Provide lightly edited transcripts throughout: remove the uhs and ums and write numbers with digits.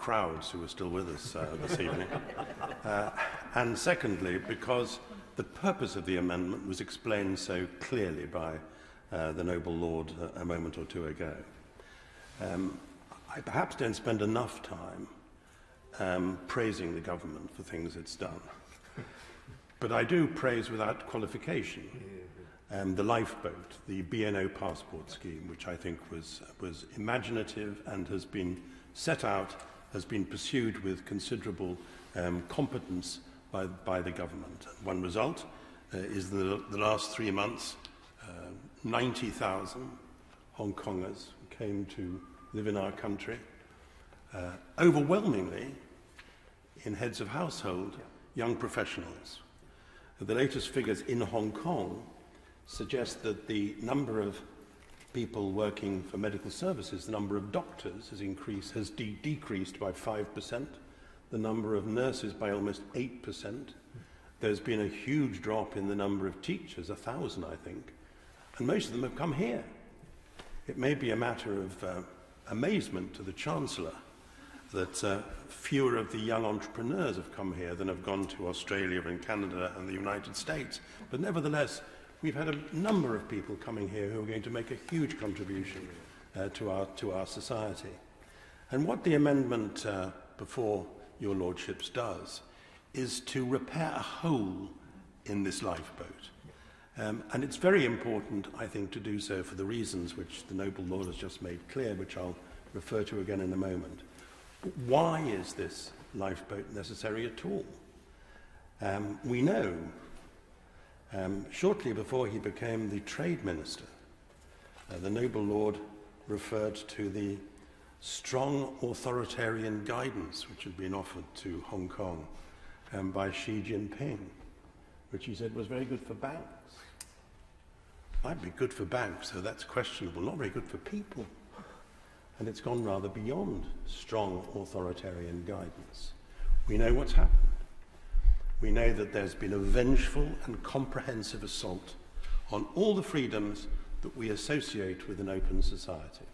crowds who are still with us this evening. And secondly, because the purpose of the amendment was explained so clearly by the Noble Lord a moment or two ago. I perhaps don't spend enough time praising the government for things it's done. But I do praise without qualification the lifeboat, the BNO passport scheme, which I think was imaginative and has been set out, has been pursued with considerable competence by the government. One result is the last 3 months, 90,000 Hongkongers came to live in our country, overwhelmingly in heads of household, young professionals. The latest figures in Hong Kong suggest that the number of people working for medical services, the number of doctors has decreased by 5%, the number of nurses by almost 8%. There's been a huge drop in the number of teachers, 1,000 I think, and most of them have come here. It may be a matter of amazement to the Chancellor that fewer of the young entrepreneurs have come here than have gone to Australia and Canada and the United States. But nevertheless, we've had a number of people coming here who are going to make a huge contribution to our society. And what the amendment before your lordships does is to repair a hole in this lifeboat. And it's very important, I think, to do so for the reasons which the Noble Lord has just made clear, which I'll refer to again in a moment. Why is this lifeboat necessary at all? We know, shortly before he became the Trade Minister, the Noble Lord referred to the strong authoritarian guidance which had been offered to Hong Kong by Xi Jinping, which he said was very good for banks. Might be good for banks, so that's questionable, not very good for people. And it's gone rather beyond strong authoritarian guidance. We know what's happened. We know that there's been a vengeful and comprehensive assault on all the freedoms that we associate with an open society.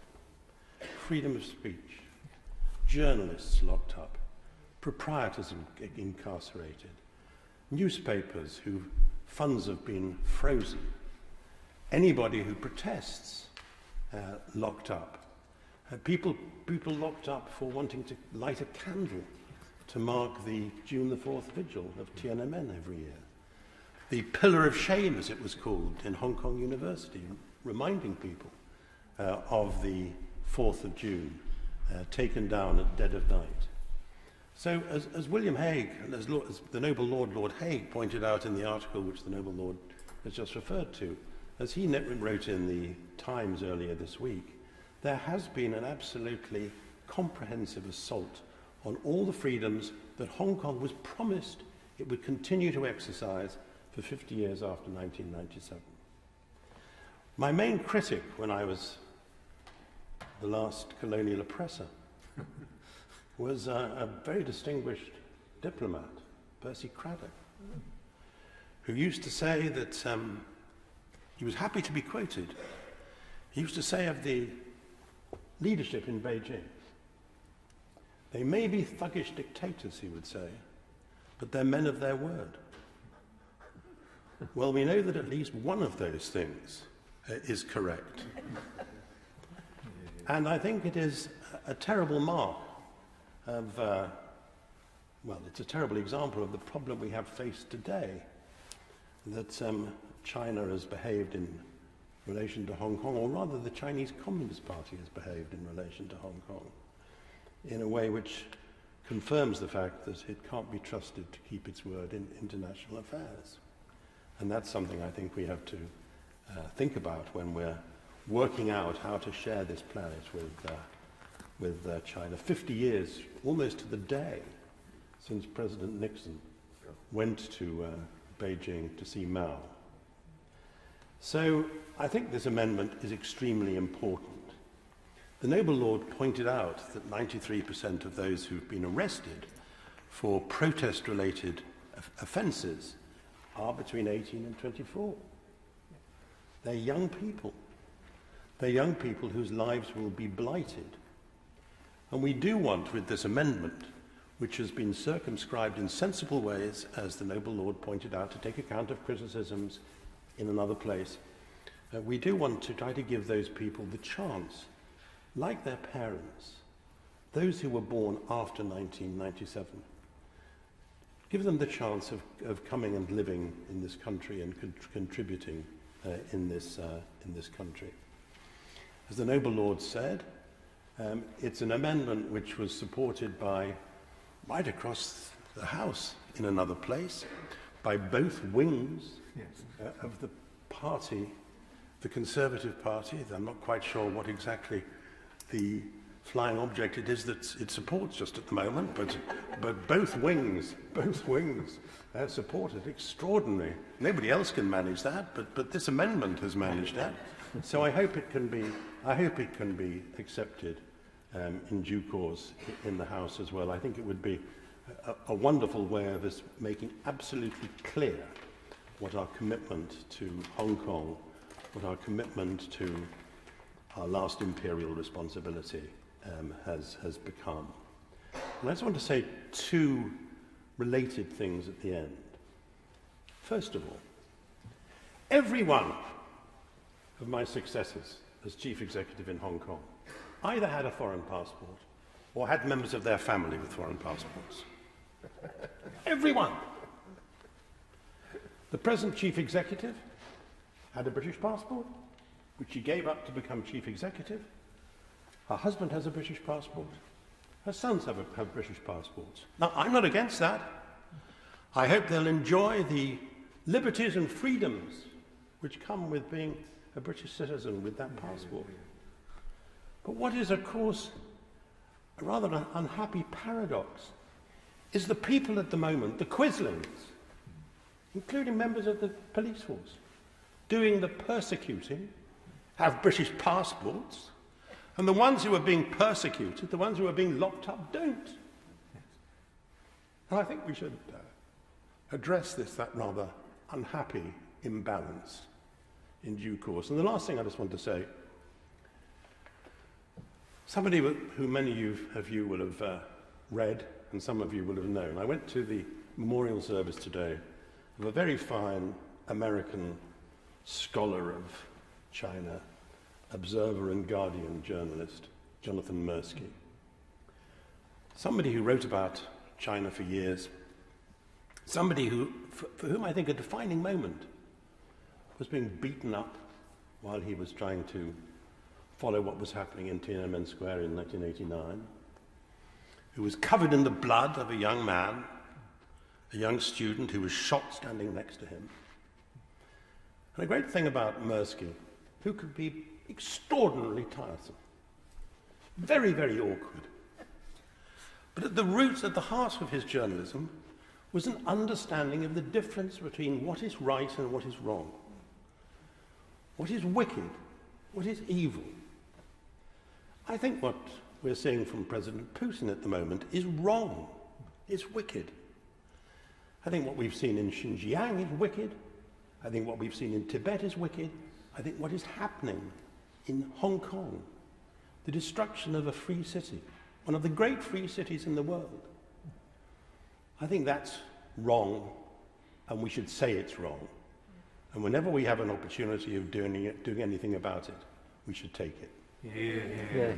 Freedom of speech, journalists locked up, proprietors incarcerated, newspapers whose funds have been frozen, anybody who protests locked up. People locked up for wanting to light a candle to mark the June the 4th vigil of Tiananmen every year. The Pillar of Shame, as it was called, in Hong Kong University, reminding people of the 4th of June, taken down at dead of night. So as William Hague, as the Noble Lord, Lord Hague, pointed out in the article which the Noble Lord has just referred to, as he wrote in the Times earlier this week, there has been an absolutely comprehensive assault on all the freedoms that Hong Kong was promised it would continue to exercise for 50 years after 1997. My main critic when I was the last colonial oppressor was a very distinguished diplomat, Percy Craddock, who used to say that he was happy to be quoted. He used to say of the leadership in Beijing, they may be thuggish dictators, he would say, but they're men of their word. Well, we know that at least one of those things is correct. And I think it is a terrible mark of, well, it's a terrible example of the problem we have faced today, that China has behaved in relation to Hong Kong, or rather the Chinese Communist Party has behaved in relation to Hong Kong, in a way which confirms the fact that it can't be trusted to keep its word in international affairs. And that's something I think we have to think about when we're working out how to share this planet with China. 50 years, almost to the day, since President Nixon went to Beijing to see Mao. So I think this amendment is extremely important. The Noble Lord pointed out that 93% of those who've been arrested for protest-related offences are between 18 and 24. They're young people. They're young people whose lives will be blighted. And we do want, with this amendment, which has been circumscribed in sensible ways, as the noble Lord pointed out, to take account of criticisms in another place, we do want to try to give those people the chance, like their parents, those who were born after 1997, give them the chance of coming and living in this country and contributing in this country. As the noble Lord said, it's an amendment which was supported by, right across the House in another place, by both wings of the party, the Conservative Party. I'm not quite sure what exactly the flying object it is that it supports just at the moment, but both wings support it. Extraordinary. Nobody else can manage that, but this amendment has managed that. So I hope it can be accepted in due course in the House as well. I think it would be a wonderful way of us making absolutely clear what our commitment to Hong Kong, what our commitment to our last imperial responsibility has become. And I just want to say two related things at the end. First of all, every one of my successors as chief executive in Hong Kong either had a foreign passport or had members of their family with foreign passports. Everyone. The present chief executive had a British passport, which she gave up to become chief executive. Her husband has a British passport. Her sons have British passports. Now, I'm not against that. I hope they'll enjoy the liberties and freedoms which come with being a British citizen with that passport. But what is, of course, a rather unhappy paradox is the people at the moment, the quislings, including members of the police force, doing the persecuting, have British passports, and the ones who are being persecuted, the ones who are being locked up, don't. And I think we should address that rather unhappy imbalance in due course. And the last thing I just want to say, somebody who many of you will have read and some of you will have known. I went to the memorial service today of a very fine American scholar of China, observer and Guardian journalist, Jonathan Mirsky. Somebody who wrote about China for years, somebody for whom I think a defining moment was being beaten up while he was trying to follow what was happening in Tiananmen Square in 1989, who was covered in the blood of a young man, a young student who was shot standing next to him. And a great thing about Mirsky, who could be extraordinarily tiresome, very, very awkward. But at the roots, at the heart of his journalism, was an understanding of the difference between what is right and what is wrong, what is wicked, what is evil. I think what we're seeing from President Putin at the moment is wrong, it's wicked. I think what we've seen in Xinjiang is wicked. I think what we've seen in Tibet is wicked. I think what is happening in Hong Kong, the destruction of a free city, one of the great free cities in the world, I think that's wrong, and we should say it's wrong. And whenever we have an opportunity of doing anything about it, we should take it. Yeah.